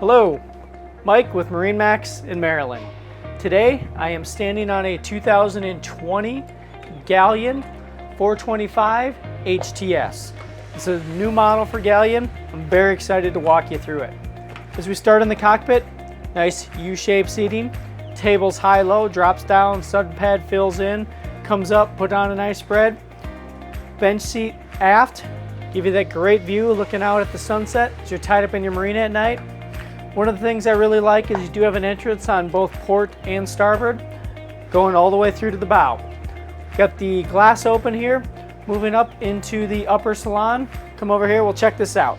Hello, Mike with MarineMax in Maryland. Today I am standing on a 2020 Galeon 425 HTS. This is a new model for Galeon. I'm very excited to walk you through it. As we start in the cockpit, nice U-shaped seating. Table's high-low, drops down, stud pad fills in, comes up, put on a nice spread. Bench seat aft, give you that great view looking out at the sunset as you're tied up in your marina at night. One of the things I really like is you do have an entrance on both port and starboard, going all the way through to the bow. Got the glass open here, moving up into the upper salon. Come over here, we'll check this out.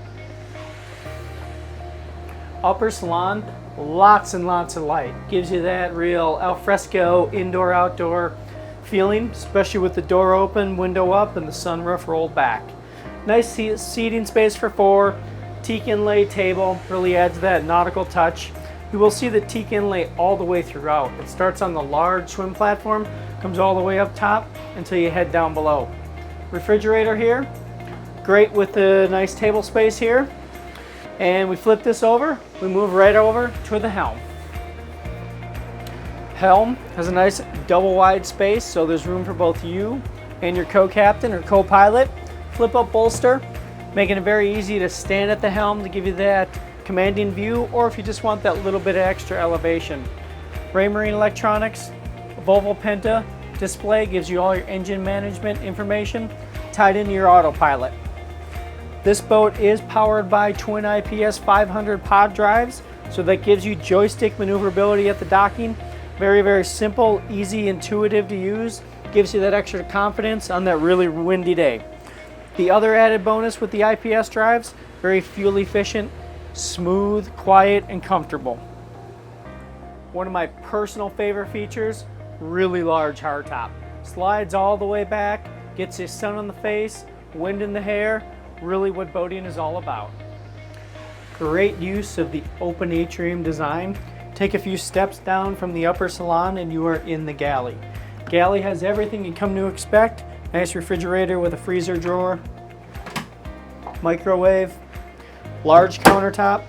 Upper salon, lots and lots of light. Gives you that real al fresco indoor-outdoor feeling, especially with the door open, window up, and the sunroof rolled back. Nice seating space for four. Teak inlay table really adds that nautical touch. You will see the teak inlay all the way throughout. It starts on the large swim platform, comes all the way up top until you head down below. Refrigerator here, great with the nice table space here. And we flip this over, we move right over to the helm. Helm has a nice double wide space, so there's room for both you and your co-captain or co-pilot. Flip up bolster, making it very easy to stand at the helm to give you that commanding view, or if you just want that little bit of extra elevation. Raymarine Electronics, Volvo Penta display gives you all your engine management information tied into your autopilot. This boat is powered by twin IPS 500 pod drives, so that gives you joystick maneuverability at the docking. Very, very simple, easy, intuitive to use. Gives you that extra confidence on that really windy day. The other added bonus with the IPS drives, very fuel efficient, smooth, quiet, and comfortable. One of my personal favorite features, really large hardtop. Slides all the way back, gets you sun on the face, wind in the hair, really what boating is all about. Great use of the open atrium design. Take a few steps down from the upper salon and you are in the galley. Galley has everything you come to expect. Nice refrigerator with a freezer drawer, microwave, large countertop,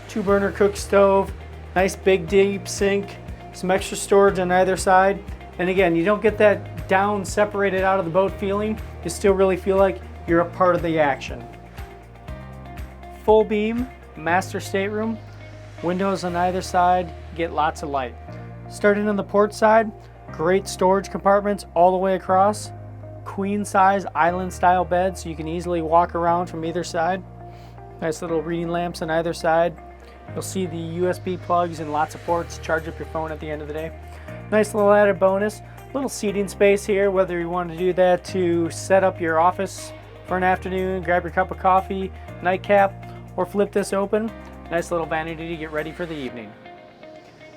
2-burner cook stove, nice big deep sink, some extra storage on either side. And again, you don't get that down separated out of the boat feeling. You still really feel like you're a part of the action. Full beam, master stateroom, windows on either side, get lots of light. Starting on the port side, great storage compartments all the way across. Queen size island style bed so you can easily walk around from either side. Nice little reading lamps on either side. You'll see the USB plugs and lots of ports to charge up your phone at the end of the day. Nice little added bonus, little seating space here, whether you want to do that to set up your office for an afternoon, grab your cup of coffee, nightcap, or flip this open. Nice little vanity to get ready for the evening.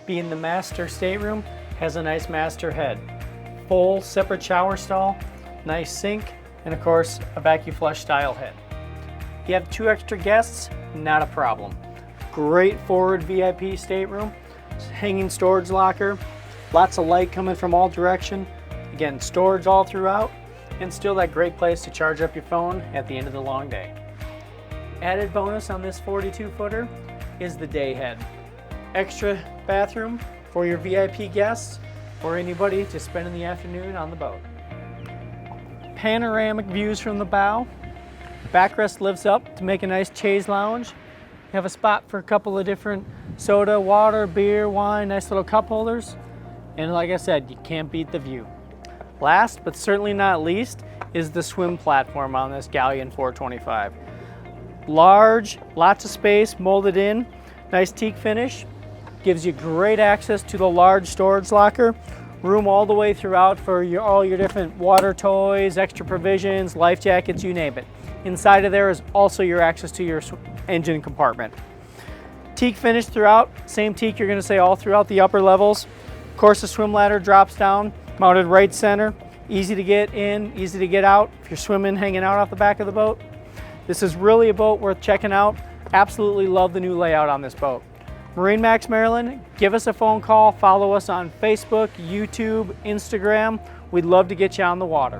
Being the master stateroom, has a nice master head. Full separate shower stall, nice sink, and of course a vacuum flush style head. If you have 2 extra guests, not a problem. Great forward VIP stateroom, hanging storage locker, lots of light coming from all direction. Again, storage all throughout, and still that great place to charge up your phone at the end of the long day. Added bonus on this 42-footer is the day head. Extra bathroom for your VIP guests or anybody to spend in the afternoon on the boat. Panoramic views from the bow. Backrest lifts up to make a nice chaise lounge. You have a spot for a couple of different soda, water, beer, wine, nice little cup holders. And like I said, you can't beat the view. Last but certainly not least is the swim platform on this Galeon 425. Large, lots of space molded in, nice teak finish. Gives you great access to the large storage locker. Room all the way throughout for all your different water toys, extra provisions, life jackets, you name it. Inside of there is also your access to your engine compartment. Teak finish throughout, same teak you're gonna say all throughout the upper levels. Of course, the swim ladder drops down, mounted right center, easy to get in, easy to get out if you're swimming, hanging out off the back of the boat. This is really a boat worth checking out. Absolutely love the new layout on this boat. MarineMax Maryland, give us a phone call, follow us on Facebook, YouTube, Instagram. We'd love to get you on the water.